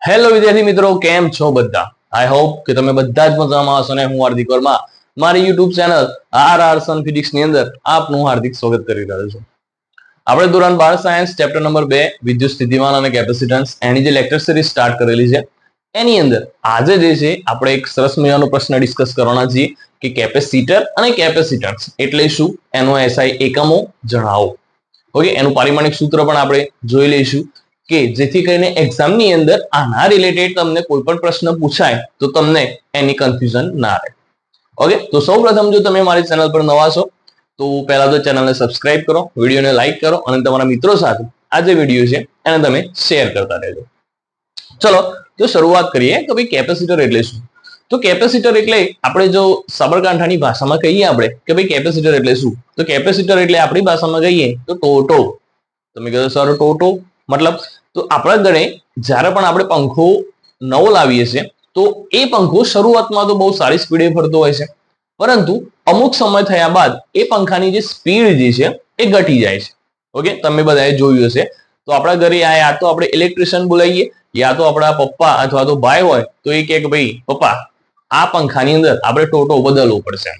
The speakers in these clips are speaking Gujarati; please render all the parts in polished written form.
હેલો વિદ્યાર્થી મિત્રો, કેમ છો બધા? આઈ હોપ કે તમે બધા જ મજામાં હશો ને હું હાર્દિક વર્મા મારી YouTube channel R Sun Physics ની અંદર આપનું હાર્દિક સ્વાગત કરી રહ્યો છું. આપણે ધોરણ 12 સાયન્સ ચેપ્ટર નંબર 2 વિદ્યુત સ્થિતિમાન અને કેપેસિટન્સ એની જે લેક્ચર સિરીઝ સ્ટાર્ટ કરેલી છે એની અંદર આજે જે છે આપણે એક સરસ મજાનો પ્રશ્ન ડિસ્કસ કરવાના છીએ કે કેપેસિટર અને કેપેસિટન્સ એટલે શું, એનો એસઆઈ એકમો જણાવો. ઓકે, એનું પારિમાણિક સૂત્ર પણ આપણે જોઈ લઈશું કે જેથી કરીને એક્ઝામની અંદર આના રિલેટેડ તમને કોઈ પણ પ્રશ્ન પૂછાય તો તમને એની કન્ફ્યુઝન ના રહે. ઓકે, તો સૌપ્રથમ જો તમે મારી ચેનલ પર નવા છો તો પહેલા તો ચેનલને સબસ્ક્રાઇબ કરો, વિડીયોને લાઈક કરો અને તમારા મિત્રો સાથે આ જે વિડીયો છે એને તમે શેર કરતા રહેજો. ચલો તો શરૂઆત કરીએ કે ભાઈ કેપેસિટર એટલે શું. તો કેપેસિટર એટલે આપણે જો સાબરકાંઠાની ભાષામાં કહીએ આપણે કે ભાઈ કેપેસિટર એટલે શું, તો કેપેસિટર એટલે આપણી ભાષામાં કહીએ તો ટોટો. તમે કહો સર ટોટો મતલબ, તો આપણા ઘરે જ્યારે પણ આપણે પંખો નવો લાવીએ છીએ તો એ પંખો શરૂઆતમાં તો બહુ સારી સ્પીડે ફરતો હોય છે, પરંતુ અમુક સમય થયા બાદ એ પંખાની જે સ્પીડ જે છે એ ઘટી જાય છે. ઓકે, તમે બધાએ જોયું હશે. તો આપણા ઘરે યા તો આપણે ઇલેક્ટ્રિશિયન બોલાવીએ યા તો આપણા પપ્પા અથવા તો ભાઈ હોય તો એ કહે કે ભાઈ પપ્પા આ પંખાની અંદર આપણે ટોટો બદલવો પડશે.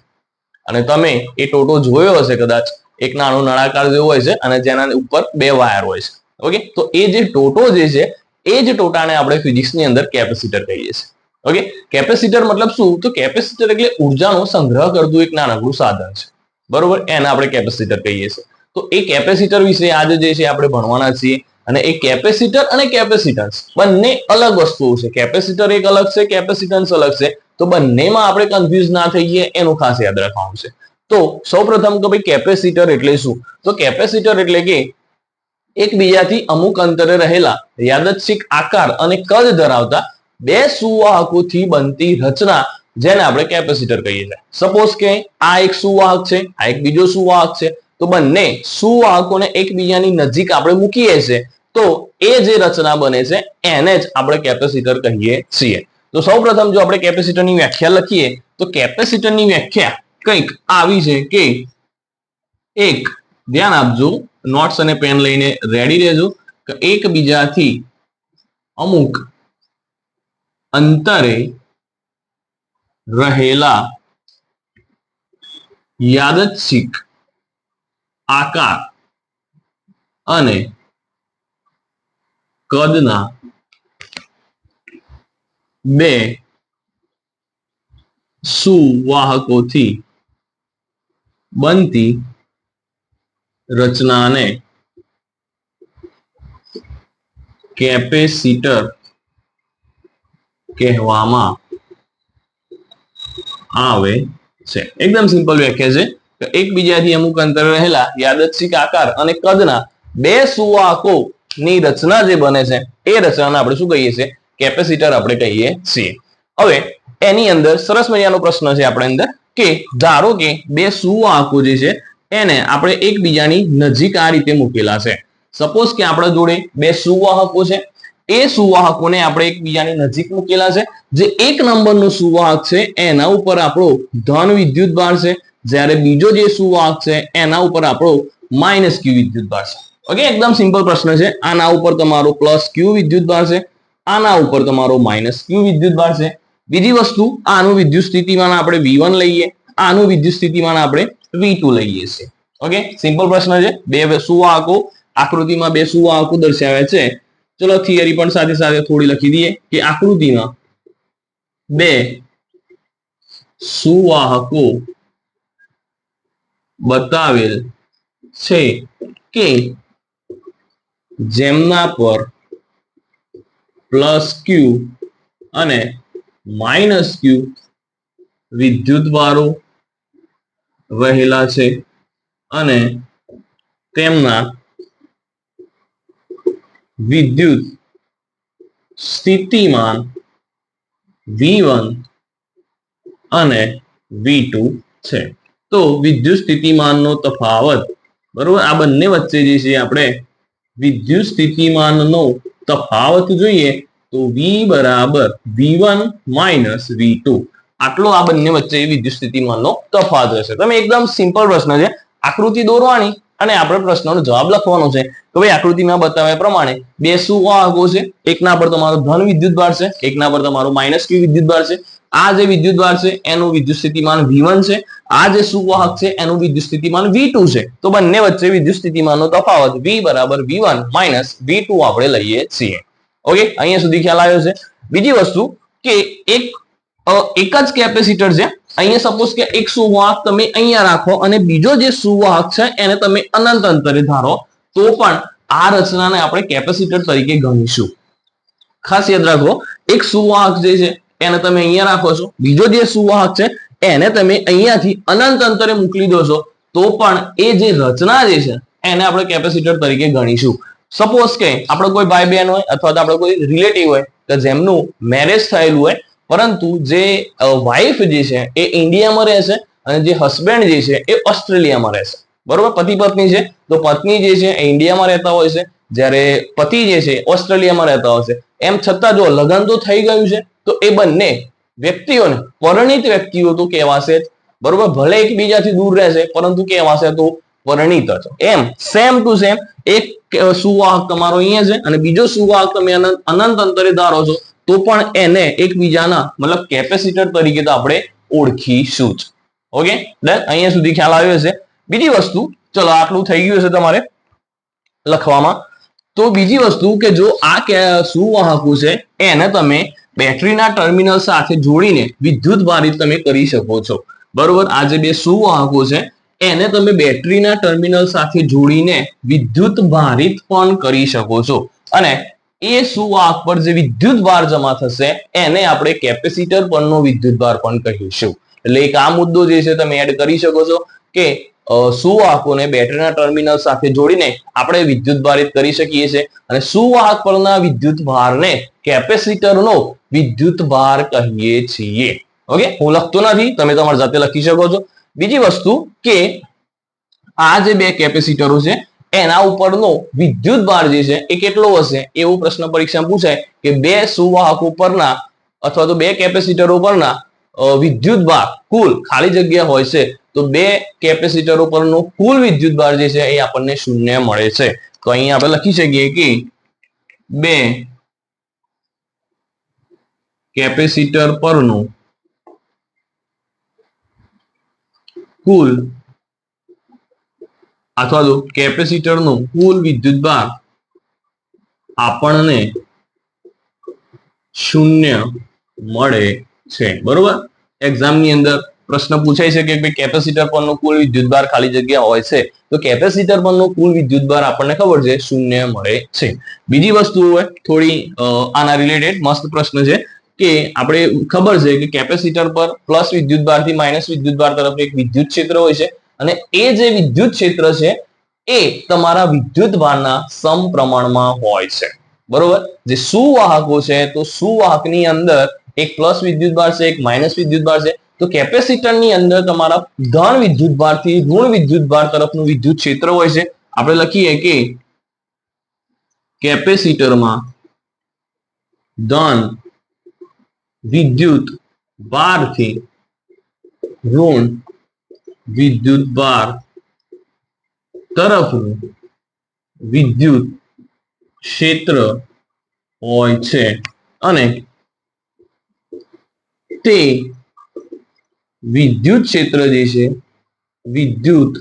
અને તમે એ ટોટો જોયો હશે કદાચ, એક નાનો નળાકાર જેવો હોય છે અને જેના ઉપર બે વાયર હોય છે. ઓકે, તો એ જે ટોટો જે છે એ જ ટોટાને આપણે ફિઝિક્સની અંદર કેપેસિટર કહીએ છીએ. ઓકે, કેપેસિટર મતલબ શું, તો કેપેસિટર એટલે ઉર્જાનો સંગ્રહ કરતું એક નાનકડું સાધન છે, બરોબર, એને આપણે કેપેસિટર કહીએ છીએ. તો એ કેપેસિટર વિશે આજે જે છે આપણે ભણવાના છીએ. અને એ કેપેસિટર અને કેપેસિટન્સ બંને અલગ વસ્તુઓ છે. કેપેસિટર એક અલગ છે, કેપેસિટન્સ અલગ છે. તો બંનેમાં આપણે કન્ફ્યુઝ ના થઈએ એનું ખાસ યાદ રાખવાનું છે. તો સૌપ્રથમ કે ભાઈ કેપેસિટર એટલે શું, તો કેપેસિટર એટલે કે એકબીજાથી અમુક અંતરે રહેલા યાદચ્છિક આકાર અને કદ ધરાવતા બે સુવાહકોથી બનતી રચના જેને આપણે કેપેસિટર કહીએ છીએ. સપોઝ કે આ એક સુવાહક છે, આ એક બીજો સુવાહક છે, તો બંને સુવાહકોને એકબીજાની નજીક આપણે મૂકીએ છીએ તો એ જે રચના બને છે એને જ આપણે કેપેસિટર કહીએ છીએ. તો સૌપ્રથમ જો આપણે કેપેસિટરની વ્યાખ્યા લખીએ તો કેપેસિટરની વ્યાખ્યા કંઈક આવી છે કે એક, ધ્યાન આપજો, નોટ્સ અને પેન લઈને રેડી રહેજો, કે એકબીજાથી અમુક અંતરે રહેલા યાદચ્છિક આકાર અને કદના બે સુવાહકોથી બનતી રચનાને કેપેસિટર કહેવામાં આવે છે. એકદમ સિમ્પલ વ્યાખ્યા છે કે એકબીજાથી અમુક અંતરે રહેલા યાદચ્છિક આકાર અને કદના બે સુવાહકોની રચના જે બને છે એ રચનાને આપણે શું કહીએ છીએ, કેપેસિટર આપણે કહીએ છીએ. હવે એની અંદર સરસ મજાનો પ્રશ્ન છે આપણે અંદર કે ધારો કે બે સુવાહકો જે છે એને આપણે એકબીજાની નજીક આ રીતે મૂકેલા છે. સપોઝ કે આપણા જોડે બે સુવાહકો છે, એ સુવાહકોને આપણે એકબીજાની નજીક મૂકેલા છે. જે એક નંબરનો સુવાહક છે એના ઉપર આપણો ધન વિદ્યુત ભાર છે, જ્યારે બીજો જે સુવાહક છે એના ઉપર આપણો માઇનસ ક્યુ વિદ્યુત ભાર છે. ઓકે, એકદમ સિમ્પલ પ્રશ્ન છે. આના ઉપર તમારો પ્લસ ક્યુ વિદ્યુત ભાર છે, આના ઉપર તમારો માઇનસ ક્યુ વિદ્યુત ભાર છે. બીજી વસ્તુ, આનું વિદ્યુત સ્થિતિમાન આપણે V1 લઈએ, આનું વિદ્યુત સ્થિતિમાન આપણે V2 લઈએ છીએ. ઓકે, સિમ્પલ પ્રશ્ન છે. બે સુવાહકો આકૃતિમાં બે સુવાહકો દર્શાવ્યા છે. ચલો થિયરી પણ સાથે સાથે થોડી લખી દઈએ કે આકૃતિમાં બે સુવાહકો બતાવેલ છે કે જેમના પર પ્લસ ક્યુ અને માઇનસ ક્યુ વિદ્યુત ભારો રહેલા છે અને તેમના વિદ્યુત સ્થિતિમાન V1 અને V2 છે. તો વિદ્યુત સ્થિતિમાનનો તફાવત, બરોબર, આ બંને વચ્ચે જે છે આપણે વિદ્યુત સ્થિતિમાનનો તફાવત જોઈએ તો V બરાબર V1 માઇનસ V2, આટલો આ બંને વચ્ચે વિદ્યુત સ્થિતિમાનનો તફાવત રહેશે. તમે એકદમ સિમ્પલ પ્રશ્ન છે, આકૃતિ દોરવાની અને આપણે પ્રશ્નનો જવાબ લખવાનો છે કે ભાઈ આકૃતિમાં બતાવ્યા પ્રમાણે બે સુવાહકો છે, એકના પર તમારો ધન વિદ્યુતભાર છે, એકના પર તમારો માઇનસ q વિદ્યુતભાર છે. આ જે વિદ્યુતભાર છે એનું વિદ્યુત સ્થિતિમાન v1 છે, આ જે સુવાહક છે એનું વિદ્યુત સ્થિતિમાન v2 છે. તો બંને વચ્ચે વિદ્યુત સ્થિતિમાનનો તફાવત v બરાબર v1 માઇનસ v2 આપણે લઈએ છીએ. ઓકે, અહીંયા સુધી ખ્યાલ આવ્યો છે. બીજી વસ્તુ કે એક જ કેપેસિટર છે, અહીંયા સપોઝ કે એક સુવાહક તમે અહીંયા રાખો અને બીજો જે સુવાહક છે એને તમે અનંત અંતરે ધારો તો પણ આ રચનાને આપણે કેપેસિટર તરીકે ગણીશું. ખાસ યાદ રાખો, એક સુવાહક જે છે એને તમે અહીંયા રાખો છો, બીજો જે સુવાહક છે એને તમે અહીંયાથી અનંત અંતરે મોકલી દો છો તો પણ એ જે રચના જે છે એને આપણે કેપેસિટર તરીકે ગણીશું. સપોઝ કે આપણે કોઈ ભાઈ બહેન હોય અથવા તો આપણે કોઈ રિલેટિવ હોય કે જેમનું મેરેજ થયેલું હોય, પરંતુ જે વાઇફ જે છે એ ઇન્ડિયામાં રહેશે અને જે હસબન્ડ જે છે એ ઓસ્ટ્રેલિયામાં રહેશે. બરોબર, પતિ પત્ની છે તો પત્ની જે છે એ ઇન્ડિયામાં રહેતા હોય છે, જ્યારે પતિ જે છે ઓસ્ટ્રેલિયામાં રહેતા હોય છે. એમ છતાં જો લગ્ન તો થઈ ગયું છે તો એ બંને વ્યક્તિઓને પરિણીત વ્યક્તિઓ તો કહેવાશે જ. બરોબર, ભલે એકબીજાથી દૂર રહેશે પરંતુ કહેવાશે તો પરિણીત છે. એમ સેમ ટુ સેમ એક સુવાહક તમારો અહીંયા છે અને બીજો સુવાહક તમે અનંત અંતરે ધારો છો તો પણ એને એકબીજાના મતલબ કેપેસિટર તરીકે તો આપણે ઓળખીશું જ. ઓકે ડન, અહીંયા સુધી ખ્યાલ આવ્યો છે. બીજી વસ્તુ, ચલો આટલું થઈ ગયું છે તમારે લખવામાં. તો બીજી વસ્તુ કે જો આ સુવાહકો છે એને તમે બેટરીના ટર્મિનલ સાથે જોડીને વિદ્યુત ભારિત તમે કરી શકો છો. બરોબર, આ જે બે સુવાહકો છે એને તમે બેટરીના ટર્મિનલ સાથે જોડીને વિદ્યુત ભારિત પણ કરી શકો છો અને એ સુવાહક પર જે વિદ્યુત ભાર જમા થશે એને આપણે કેપેસિટર પરનો વિદ્યુત ભાર પણ કહીશું. એટલે એક આ મુદ્દો જે છે તમે એડ કરી શકો છો કે સુવાહકોને બેટરીના ટર્મિનલ સાથે જોડીને આપણે વિદ્યુત ભારિત કરી શકીએ છીએ અને સુવાહક પરના વિદ્યુત ભારને કેપેસિટરનો વિદ્યુત ભાર કહીએ છીએ. ઓકે, હું લખતો નથી, તમે તમારી જાતે લખી શકો છો. બીજી વસ્તુ કે આ જે બે કેપેસિટરો છે એના ઉપરનો વિદ્યુત ભાર જે છે એ કેટલો હશે એવું પ્રશ્ન પરીક્ષામાં પૂછાય કે બે સુવાહકો પરના અથવા તો બે કેપેસિટરો પરના વિદ્યુત ભાર કુલ ખાલી જગ્યા હોય છે તો બે કેપેસિટરો પરનો કુલ વિદ્યુત ભાર જે છે એ આપણને 0 મળે છે. તો અહીં આપણે લખી શકીએ કે બે કેપેસિટર પરનો કુલ અથવા તો કેપેસિટરનો કુલ વિદ્યુત ભાર આપણને 0 મળે છે. બરોબર, એક્ઝામની અંદર પ્રશ્ન પૂછાઈ શકે કે કેપેસિટર પરનો કુલ વિદ્યુત ભાર ખાલી જગ્યા હોય છે તો કેપેસિટર પરનો કુલ વિદ્યુત ભાર આપણને ખબર છે 0 મળે છે. બીજી વસ્તુ હોય થોડી આના રિલેટેડ મસ્ત પ્રશ્ન છે કે આપણે ખબર છે કે કેપેસિટર પર પ્લસ વિદ્યુત ભારથી માઇનસ વિદ્યુત ભાર તરફ એક વિદ્યુત ક્ષેત્ર હોય છે અને એ જે વિદ્યુત ક્ષેત્ર છે એ તમારા વિદ્યુત ભારના સમપ્રમાણમાં હોય છે. બરોબર, જે સુવાહકો છે તો સુવાહકની અંદર એક પ્લસ વિદ્યુત ભાર છે, એક માઇનસ વિદ્યુત ભાર છે. તો કેપેસિટરની અંદર તમારા ધન વિદ્યુત ભારથી ઋણ વિદ્યુત ભાર તરફનું વિદ્યુત ક્ષેત્ર હોય છે. આપણે લખીએ કે કેપેસિટરમાં ધન વિદ્યુત ભારથી ઋણ વિદ્યુત ભાર તરફનું વિદ્યુત ક્ષેત્ર હોય છે અને તે વિદ્યુત ક્ષેત્ર જે છે વિદ્યુત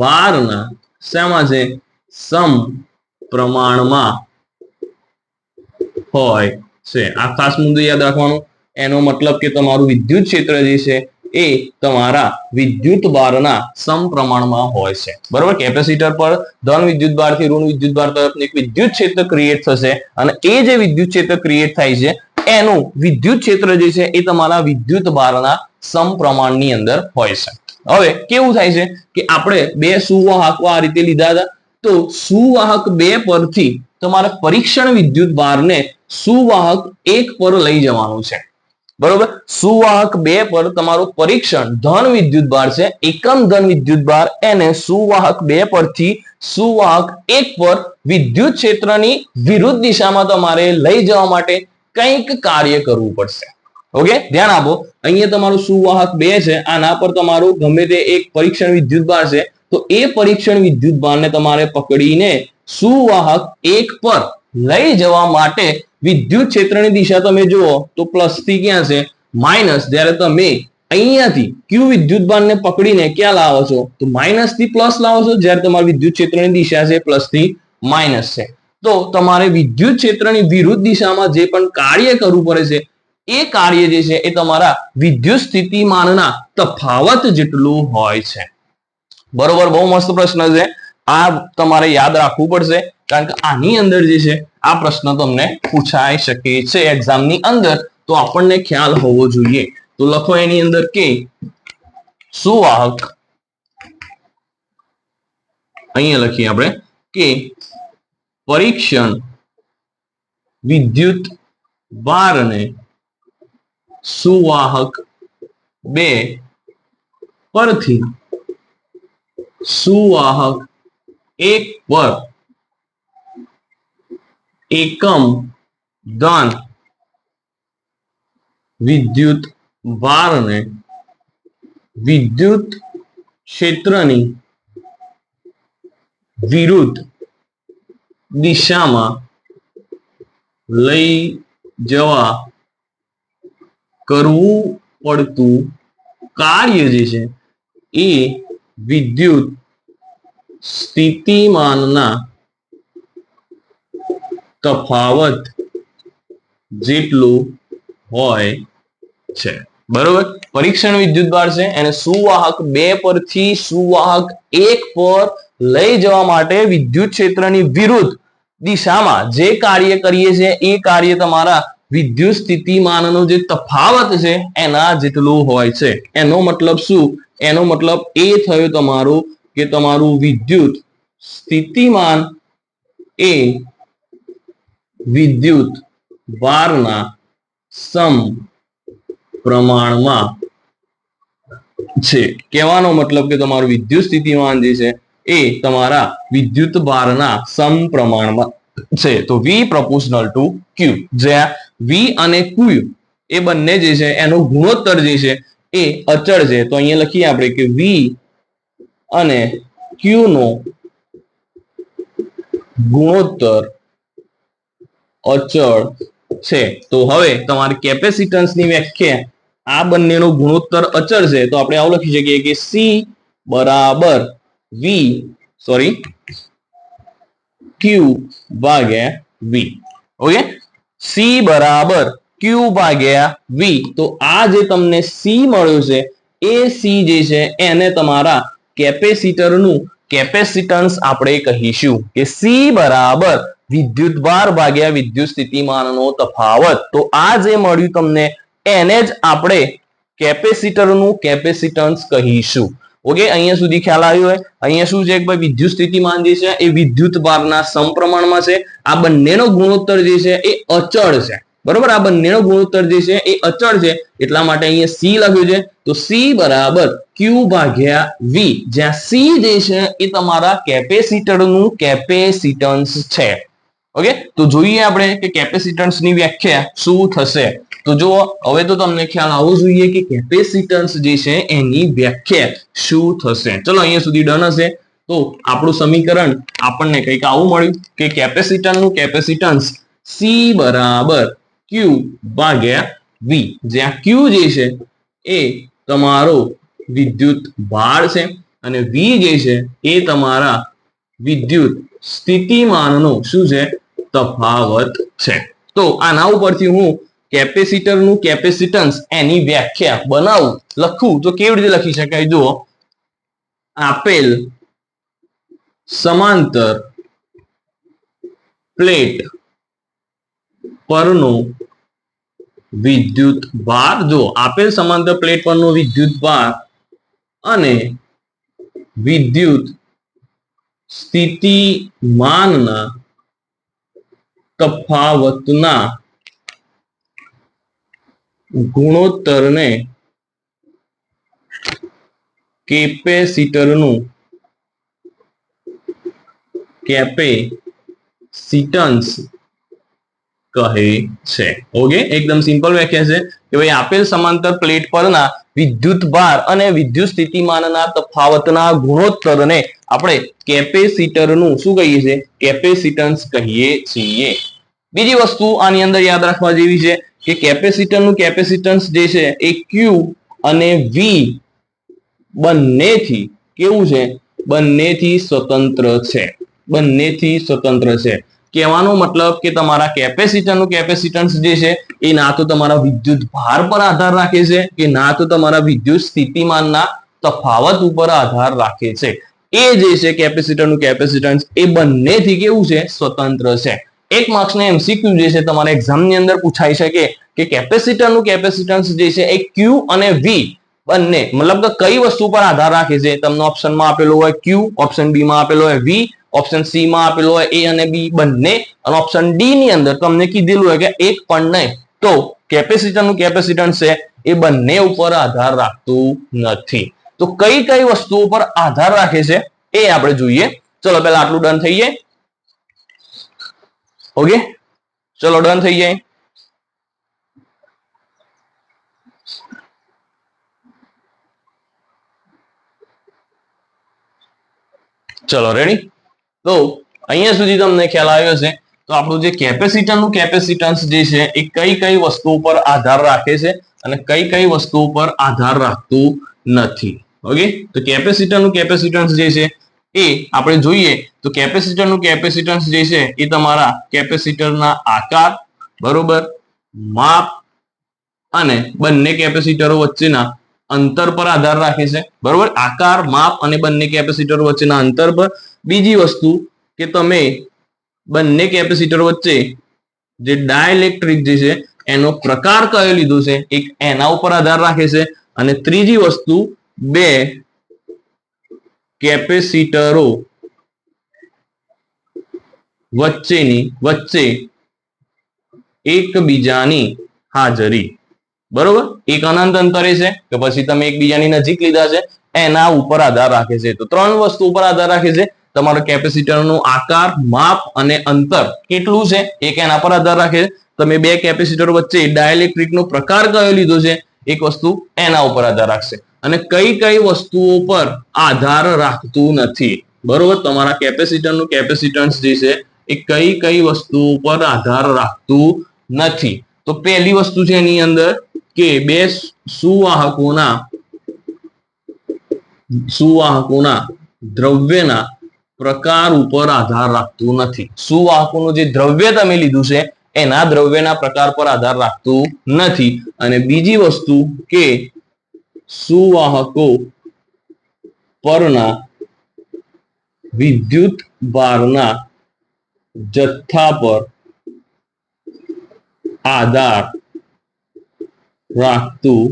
ભારના શેમાં છે સમપ્રમાણમાં હોય છે. આ ખાસ મુદ્દો યાદ રાખવાનો. એનો મતલબ કે તમારું વિદ્યુત ક્ષેત્ર જે છે એ તમારા વિદ્યુત ભારના સમપ્રમાણમાં હોય છે. બરોબર, કેપેસિટર પર ધન વિદ્યુત ભારથી ઋણ વિદ્યુત ભાર તરફ એક વિદ્યુત ક્ષેત્ર ક્રિએટ થશે અને એ જે વિદ્યુત ક્ષેત્ર ક્રિએટ થાય છે એનું વિદ્યુત ક્ષેત્ર જે છે એ તમારા વિદ્યુત ભારના સમપ્રમાણની અંદર હોય છે. હવે કેવું થાય છે કે આપણે બે સુવાહકો આ રીતે લીધા હતા તો સુવાહક 2 પરથી તમારે પરીક્ષણ વિદ્યુત ભારને સુવાહક 1 પર લઈ જવાનું છે. બરોબર, સુવાહક 2 પર તમારો પરીક્ષણ ધન વિદ્યુત ભાર છે, એકમ ધન વિદ્યુત ભાર એને સુવાહક 2 પરથી સુવાહક 1 પર વિદ્યુત ક્ષેત્રની વિરુદ્ધ દિશામાં તમારે લઈ જવા માટે કંઈક કાર્ય કરવું પડશે. ઓકે, ધ્યાન આપો. અહીંયા તમારું સુવાહક 2 છે, આના પર તમારું ગમે તે એક પરીક્ષણ વિદ્યુત ભાર છે તો એ પરીક્ષણ વિદ્યુત ભારને તમારે પકડીને સુવાહક 1 પર લઈ જવા માટે વિદ્યુત ક્ષેત્રની દિશા તમે જુઓ તો પ્લસ થી ક્યાં છે માઇનસ, જ્યારે તમે અહીંયાથી ક્યુ વિદ્યુત ભારને પકડીને ક્યાં લાવો છો તો માઇનસ થી પ્લસ લાવો છો, જ્યારે તમારી વિદ્યુત ક્ષેત્રની દિશા છે પ્લસ થી માઇનસ છે. તો તમારે વિદ્યુત ક્ષેત્રની વિરુદ્ધ દિશામાં જે પણ કાર્ય કરવું પડે છે એ કાર્ય જે છે એ તમારા વિદ્યુત સ્થિતિમાનના તફાવત જેટલું હોય છે. બરોબર, બહુ મસ્ત પ્રશ્ન છે. આ તમારે યાદ રાખવું પડશે, કારણ કે આની અંદર જે છે આ પ્રશ્ન તમને પૂછાઈ શકે છે એક્ઝામની અંદર, તો આપણને ખ્યાલ હોવો જોઈએ. તો લખો એની અંદર કે સુવાહક, અહીંયા લખીએ આપણે કે પરીક્ષણ વિદ્યુત ભારને સુવાહક 2 પરથી સુવાહક 1 પર એકમ ધન વિદ્યુત ભારને વિદ્યુત ક્ષેત્રની વિરુદ્ધ દિશામાં લઈ જવા કરવું પડતું કાર્ય જે છે એ વિદ્યુત સ્થિતિમાનના તફાવત જેટલું હોય છે. બરોબર, પરીક્ષણ વિદ્યુત ભાર છે એને સુવાહક 2 પરથી સુવાહક 1 પર લઈ જવા માટે વિદ્યુત ક્ષેત્રની વિરુદ્ધ દિશામાં જે કાર્ય કરીએ છીએ એ કાર્ય તમારા વિદ્યુત સ્થિતિમાનનો જે તફાવત છે એના જેટલું હોય છે. એનો મતલબ શું? એનો મતલબ એ થયો તમારું કે તમારું વિદ્યુત સ્થિતિમાન એ વિદ્યુત ભારના સમપ્રમાણમાં છે. કહેવાનો મતલબ કે તમારું વિદ્યુત સ્થિતિમાન જે છે એ તમારા વિદ્યુત ભારના સમપ્રમાણમાં છે. તો V proportional to Q, જ્યાં V અને Q એ બંને જે છે એનો ગુણોત્તર જે છે એ અચળ છે. તો અહીંયા લખીએ આપણે કે V અને Q નો ગુણોત્તર અચળ છે. તો હવે તમારી કેપેસિટન્સની વ્યાખ્યા, આ બંનેનો ગુણોત્તર અચળ છે તો આપણે આવું લખી શકીએ કે C બરાબર Q ભાગ્યા V. ઓકે, C બરાબર Q ભાગ્યા V. તો આ જે તમને C મળ્યું છે એ C જે છે એને તમારા કેપેસિટરનું કેપેસિટન્સ આપણે કહીશું કે C બરાબર વિદ્યુત ભાર ભાગ્યા વિદ્યુત સ્થિતિમાનનો તફાવત. તો આ જે મળ્યું તમને એને જ આપણે કેપેસિટરનું કેપેસિટન્સ કહીશું. ઓકે, અહીંયા સુધી ખ્યાલ આવ્યો હોય? અહીંયા શું છે કે ભાઈ વિદ્યુત સ્થિતિમાન જે છે એ વિદ્યુત ભારના સમપ્રમાણમાં છે. આ બંનેનો ગુણોત્તર જે છે એ અચળ છે. બરોબર, આ બંનેનો ગુણોત્તર જે છે એ અચળ છે, એટલા માટે અહીંયા C લખ્યું છે. તો C બરાબર Q ભાગ્યા V, જ્યાં C જે છે એ તમારા કેપેસિટરનું કેપેસિટન્સ છે. ઓકે, તો જોઈએ આપણે કે કેપેસિટન્સની વ્યાખ્યા શું થશે. તો જો હવે તો તમને ખ્યાલ આવવો જોઈએ કે કેપેસિટન્સ જે છે એની વ્યાખ્યા શું થશે. ચલો અહીંયા સુધી ડન હશે. તો આપણું સમીકરણ આપણને કંઈક આવું મળ્યું કે કેપેસિટરનું કેપેસિટન્સ C બરાબર Q ભાગ્યા V, જ્યાં Q જે છે એ તમારો વિદ્યુત ભાર છે અને V જે છે એ તમારા વિદ્યુત સ્થિતિમાનનો શું છે? તફાવત છે. તો આના ઉપરથી હું કેપેસિટરનું કેપેસિટન્સ એની વ્યાખ્યા બનાવું, લખું તો કેવી રીતે લખી શકાય? જુઓ, આપેલ સમાંતર પ્લેટ પરનો વિદ્યુત ભાર, જો આપેલ સમાંતર પ્લેટ પરનો વિદ્યુત ભાર અને વિદ્યુત સ્થિતિમાનના તફાવતના ગુણોત્તરને કેપેસિટરનું કેપેસિટન્સ કહે છે. ઓકે, એકદમ સિમ્પલ વ્યાખ્યા છે કે ભાઈ આપેલ સમાંતર પ્લેટ પરના વિદ્યુત ભાર અને વિદ્યુત સ્થિતિમાનના તફાવતના ગુણોત્તરને આપણે કેપેસિટરનું શું કહીએ છીએ? કેપેસિટન્સ કહીએ છીએ. બીજી વસ્તુ આની અંદર યાદ રાખવા જેવી છે કે કેપેસિટરનું કેપેસિટન્સ જે છે એ Q અને V બંનેથી કેવું છે? બંનેથી સ્વતંત્ર છે. બંનેથી સ્વતંત્ર છે. કહેવાનો મતલબ કે તમારા કેપેસિટરનું કેપેસિટન્સ જે છે એ ના તો તમારા વિદ્યુત ભાર પર આધાર રાખે છે કે ના તો તમારા વિદ્યુત સ્થિતિમાનના તફાવત ઉપર આધાર રાખે છે. એ જે છે કેપેસિટરનું કેપેસિટન્સ એ બંનેથી કેવું છે? સ્વતંત્ર છે. એક માર્ક્સનો એમસીક્યુ જે છે તમારા એક્ઝામની અંદર પૂછાઈ શકે કે કેપેસિટરનું કેપેસિટન્સ જે છે એ Q અને V બંને મતલબ કે કઈ વસ્તુ પર આધાર રાખે છે? તમને ઓપ્શનમાં આપેલો હોય Q, ઓપ્શન બી માં આપેલો હોય V, ઓપ્શન સી માં આપેલો હોય A અને B બંને, અને ઓપ્શન ડી ની અંદર તમને કીધેલું હોય કે એક પણ નહીં. તો કેપેસિટરનું કેપેસિટન્સ છે એ બંને ઉપર આધાર રાખતું નથી. તો કઈ કઈ વસ્તુઓ પર આધાર રાખે છે એ આપણે જોઈએ. ચલો પહેલા આટલું ડન થઈ જાય. ઓકે, ચલો ડન થઈ જાય. ચલો રેડી. તો અહીંયા સુધી તમને ખ્યાલ આવ્યો છે. તો આપણું જે કેપેસિટરનું કેપેસિટન્સ જે છે એ કઈ કઈ વસ્તુ પર આધાર રાખે છે અને કઈ કઈ વસ્તુ પર આધાર રાખતું નથી. ઓકે, તો કેપેસિટરનું કેપેસિટન્સ જે છે એ આપણે જોઈએ તો કેપેસિટરનું કેપેસિટન્સ જે છે એ તમારા કેપેસિટરના આકાર, બરોબર, માપ અને બંને કેપેસિટરો વચ્ચેના અંતર પર આધાર રાખે છે. બરોબર, આકાર, માપ અને બંને કેપેસિટરો વચ્ચેના અંતર પર. બીજી વસ્તુ કે તમે બંને કેપેસિટર વચ્ચે જે ડાઇલેક્ટ્રિક જે છે એનો પ્રકાર કયો લીધો છે એક એના ઉપર આધાર રાખે છે. અને ત્રીજી વસ્તુ બે કેપેસિટરો વચ્ચે એકબીજાની હાજરી, બરોબર, એક અનંત અંતરે છે કે પછી તમે એકબીજાની નજીક લીધા છે એના ઉપર આધાર રાખે છે. તો ત્રણ વસ્તુ ઉપર આધાર રાખે છે. તમારો કેપેસિટરનો આકાર, માપ અને અંતર કેટલું છે એક એના પર આધાર રાખે છે. તમે બે કેપેસિટર વચ્ચે ડાઇલેક્ટ્રિકનો પ્રકાર કયો લીધો છે એક વસ્તુ એના ઉપર આધાર રાખશે. અને કઈ કઈ વસ્તુઓ પર આધાર રાખતું નથી. બરોબર, તમારા કેપેસિટરનું કેપેસિટન્સ જે છે એ કઈ કઈ વસ્તુઓ પર આધાર રાખતું નથી. તો પહેલી વસ્તુ છે એની અંદર કે બે સુવાહકોના દ્રવ્યના પ્રકાર ઉપર આધાર રાખતું નથી. સુવાહકોનું જે દ્રવ્ય તમે લીધું છે એના દ્રવ્યના પ્રકાર પર આધાર રાખતું નથી. અને બીજી વસ્તુ કે સુવાહકો પરના વિદ્યુત ભારના જથ્થા પર આધાર રાખતું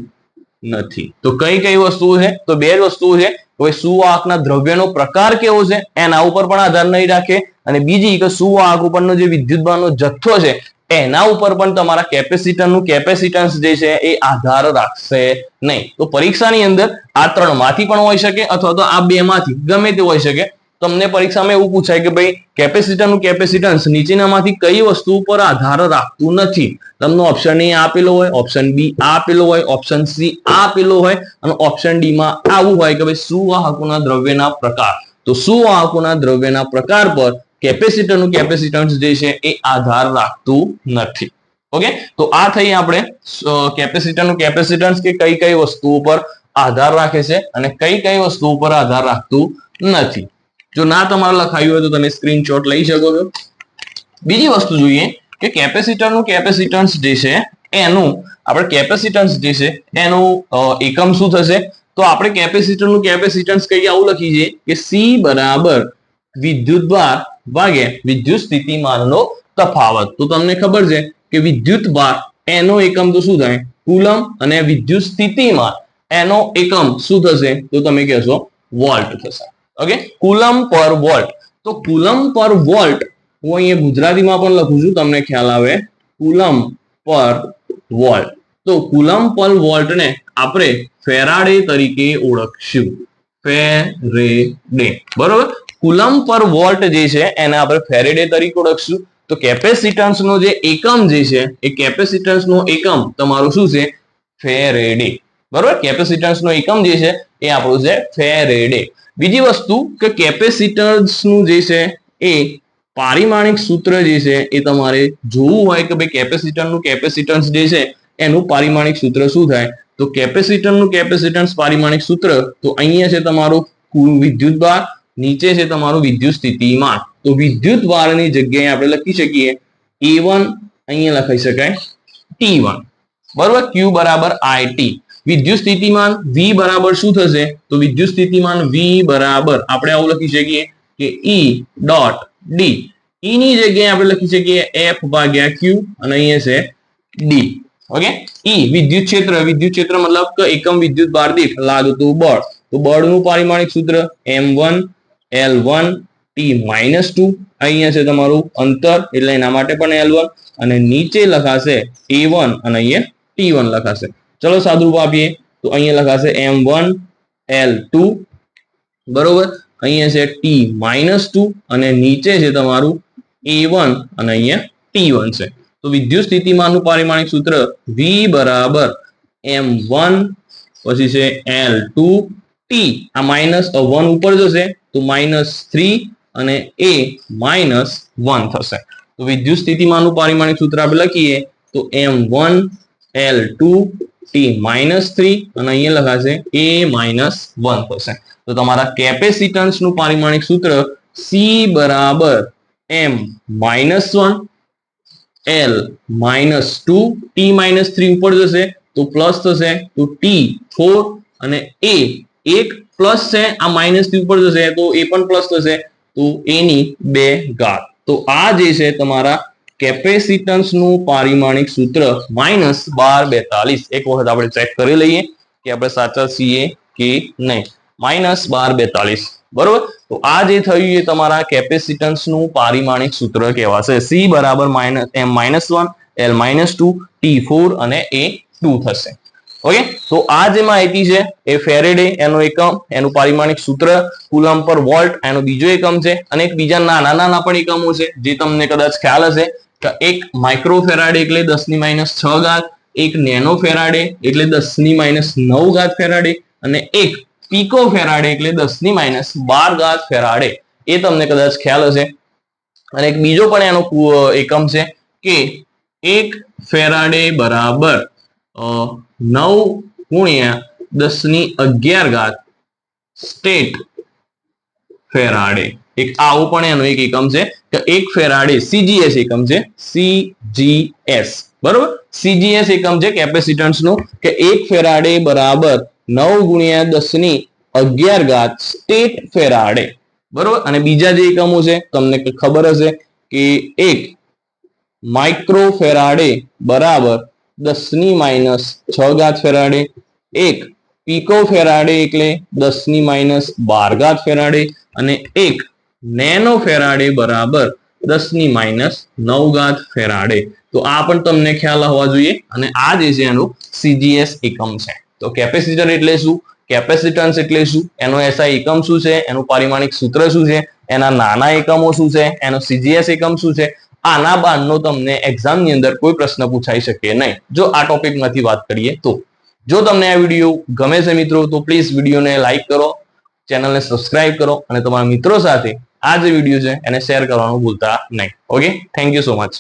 નથી. તો કઈ કઈ વસ્તુઓ છે? તો બે જ વસ્તુઓ છે. હવે સુવાહકના દ્રવ્યનો પ્રકાર કેવો છે એના ઉપર પણ આધાર નહીં રાખે. અને બીજી કે સુવાહક ઉપરનો જે વિદ્યુતભારનો જથ્થો છે એના ઉપર પણ તમારા કેપેસિટરનું કેપેસિટન્સ જે છે એ આધાર રાખશે નહીં. તો પરીક્ષાની અંદર આ ત્રણમાંથી પણ હોઈ શકે અથવા તો આ બે માંથી ગમે તે હોઈ શકે. તમને પરીક્ષામાં એવું પૂછાય કે ભાઈ કેપેસિટરનું કેપેસિટન્સ નીચેનામાંથી કઈ વસ્તુ પર આધાર રાખતું નથી. તમને ઓપ્શન એ આપેલો હોય, ઓપ્શન બી આપેલો હોય, ઓપ્શન સી આપેલો હોય અને ઓપ્શન ડી માં આવું હોય કે ભાઈ સુવાહકોના દ્રવ્યના પ્રકાર. તો સુવાહકોના દ્રવ્યના પ્રકાર પર કેપેસિટરનું કેપેસિટન્સ જે છે એ આધાર રાખતું નથી. ઓકે, તો આ થઈ આપણે કેપેસિટરનું કેપેસિટન્સ કે કઈ કઈ વસ્તુઓ પર આધાર રાખે છે અને કઈ કઈ વસ્તુઓ પર આધાર રાખતું નથી. જો ના તમારે લખાયું હોય તો તમે સ્ક્રીનશોટ લઈ શકો છો. બીજી વસ્તુ જોઈએ કે કેપેસિટરનું કેપેસિટન્સ જે છે એનું આપણે કેપેસિટન્સ જે છે એનું એકમ શું થશે? તો આપણે કેપેસિટરનું કેપેસિટન્સ કઈ આવું લખી છે કે સી બરાબર વિદ્યુતભાર ભાગ્યા વિદ્યુત સ્થિતિમાનનો તફાવત. તો તમને ખબર છે કે વિદ્યુતભાર એનો એકમ તો શું થાય? કુલમ. અને વિદ્યુત સ્થિતિમાન એનો એકમ શું થશે? તો તમે કહેશો વોલ્ટ થશે. ઓકે, કુલમ પર વોલ્ટ. તો કુલમ પર વોલ્ટ હું અહીંયા ગુજરાતીમાં પણ લખું છું તમને ખ્યાલ આવે. કુલમ પર વોલ્ટ. તો કુલમ પર વોલ્ટને આપણે ફેરાડે તરીકે ઓળખશું. ફેરેડે, બરોબર. કુલમ પર વોલ્ટ જે છે એને આપણે ફેરેડે તરીકે ઓળખશું. તો કેપેસિટન્સ નો જે એકમ જે છે એ કેપેસિટન્સ નો એકમ તમારું શું છે? ફેરેડે. બરોબર, કેપેસિટન્સ નો એકમ જે છે એ આપણું છે ફેરેડે. બીજી વસ્તુ કે કેપેસિટન્સ નું જે છે એ પારિમાણિક સૂત્ર જે છે એ તમારે જોવું હોય કે ભાઈ કેપેસિટરનું કેપેસિટન્સ જે છે એનું પારિમાણિક સૂત્ર શું થાય? તો કેપેસિટરનું કેપેસિટન્સ પારિમાણિક સૂત્ર તો અહીંયા છે તમારું વિદ્યુતભાર, નીચે છે તમારું વિદ્યુત સ્થિતિમાન. તો વિદ્યુતભારની જગ્યાએ આપણે લખી શકીએ A1, અહીંયા લખાઈ શકાય T1. બરોબર, Q બરાબર IT. વિદ્યુત સ્થિતિમાન V બરાબર શું થશે? તો વિદ્યુત સ્થિતિમાન V બરાબર આપણે આવું લખી શકીએ કે E ડોટ D. E ની જગ્યાએ આપણે લખી શકીએ F ભાગ્યા Q અને અહીંયા છે D. ઓકે, E વિદ્યુત ક્ષેત્ર મતલબ કે એકમ વિદ્યુત ભાર દીઠ લાગતું બળ. તો બળનું પારિમાણિક સૂત્ર M1 L1 T-2. અહીંયા છે તમારું અંતર એટલે એના માટે પણ L1 અને નીચે લખાશે A1 અને અહીંયા T1 લખાશે. ચલો સાદુરૂપ આપીએ તો અહીંયા લખાશે M1 L2 બરોબર, અહીંયા છે T-2 અને નીચે છે તમારું A1 અને અહીંયા T1 છે. તો વિદ્યુત સ્થિતિમાનનું પારિમાણિક સૂત્ર V બરાબર M1 પછી છે L2 T. આ -1 ઉપર જશે તો -3 અને A -1 થશે. તો વિદ્યુત સ્થિતિમાનનું પારિમાણિક સૂત્ર આપણે લખીએ તો M1 L2 T-3 અને અહીંયા લખાશે A -1 થશે. તો તમારા કેપેસિટન્સનું પારિમાણિક સૂત્ર C બરાબર M-1 L -2 T-3 ઉપર જશે તો પ્લસ થશે તો T4 અને A એક પ્લસ છે આ -3 ઉપર જશે તો એ પણ પ્લસ થશે તો A ની 2 ઘાત. તો આ જે છે તમારા કેપેસિટન્સનું પારિમાણિક સૂત્ર -1242. એક વખત આપણે ચેક કરી લઈએ કે આપણે સાચા છીએ કે નહીં. -1242 બરોબર. તો આ જે થયું એ તમારા કેપેસિટન્સનું પારિમાણિક સૂત્ર કહેવાશે. C બરાબર M-1 L -2 T4 અને A2 થશે. ઓકે, તો આ જે માહિતી છે એ ફેરેડે એનો એકમ, એનું પારિમાણિક સૂત્ર, કુલમ પર વોલ્ટ એનો બીજો એકમ છે અને એક બીજા નાના પણ એકમો છે જે તમને કદાચ ખ્યાલ હશે કે એક માઇક્રો ફેરાડે એટલે 10⁻6 ઘાત, એક નેનો ફેરાડે એટલે 10⁻9 ઘાત ફેરાડે અને એક પીકો ફેરાડે એટલે 10⁻12 ઘાત ફેરાડે. એ તમને કદાચ ખ્યાલ હશે. અને એક બીજો પણ એનો એકમ છે કે એક ફેરાડે બરાબર 9×10⁻11 ઘાત સ્ટેટ ફેરાડે. એક આવો પણ એનો એક એકમ છે કે એક ફેરાડે CGS એકમ છે, CGS બરોબર. CGS એકમ છે કેપેસિટન્સ નું કે એક ફેરાડે બરાબર 9×10⁻11 ઘાત સ્ટેટ ફેરાડે બરોબર. અને બીજા જે એકમો છે તમને ખબર હશે કે એક માઇક્રો ફેરાડે બરાબર 10⁻6 ઘાત ફેરાડે, એક પીકો ફેરાડે એટલે 10⁻12 ઘાત ફેરાડે અને એક નેનો ફેરાડે બરાબર 10⁻9 ઘાત ફેરાડે. તો આ પણ તમને ખ્યાલ હોવા જોઈએ અને આ જે છે એનું CGS એકમ છે. તો કેપેસિટર એટલે શું, કેપેસિટન્સ એટલે શું, એનો SI એકમ શું છે, એનું પારિમાણિક સૂત્ર શું છે, એના નાના એકમો શું છે, એનો CGS એકમ શું છે, આના બાદનો તમને એક્ઝામની અંદર કોઈ પ્રશ્ન પૂછાઈ શકે નહીં જો આ ટોપિકમાંથી વાત કરીએ તો. જો તમને આ વિડીયો ગમે છે મિત્રો તો પ્લીઝ વિડીયોને લાઈક કરો, ચેનલને સબસ્ક્રાઇબ કરો અને તમારા મિત્રો સાથે આ જે વિડીયો છે એને શેર કરવાનું ભૂલતા નહીં. Okay, thank you so much.